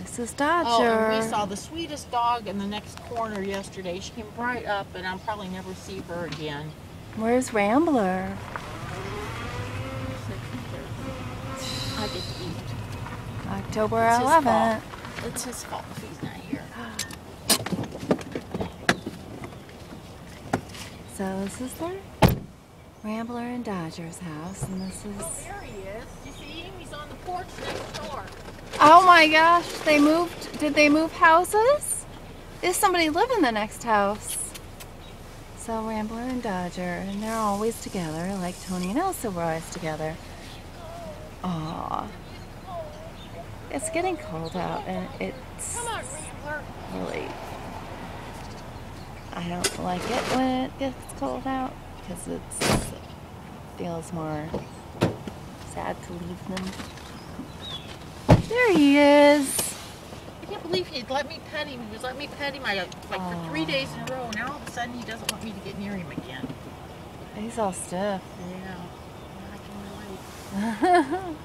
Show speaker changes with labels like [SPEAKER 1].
[SPEAKER 1] This is Dodger.
[SPEAKER 2] Oh, and we saw the sweetest dog in the next corner yesterday. She came right up, and I'll probably never see her again.
[SPEAKER 1] Where's Rambler?
[SPEAKER 2] I get to eat.
[SPEAKER 1] October
[SPEAKER 2] It's his
[SPEAKER 1] 11th.
[SPEAKER 2] fault. It's his fault if he's not here.
[SPEAKER 1] So this is the Rambler and Dodger's house, and this
[SPEAKER 2] Oh,
[SPEAKER 1] is...
[SPEAKER 2] there he is. You see him? He's on the porch next door.
[SPEAKER 1] Oh my gosh, they moved. Did they move houses? Is somebody live in the next house? So Rambler and Dodger, and they're always together, like Tony and Elsa were always together. Aww. It's getting cold out, and it's
[SPEAKER 2] Come on, Rambler.
[SPEAKER 1] really... I don't like it when it gets cold out, because it feels more sad to leave them. There he is.
[SPEAKER 2] I can't believe he'd let me pet him. He was letting me pet him like for 3 days in a row. Now all of a sudden he doesn't want me to get near him again.
[SPEAKER 1] He's all stiff.
[SPEAKER 2] Yeah, I can relate.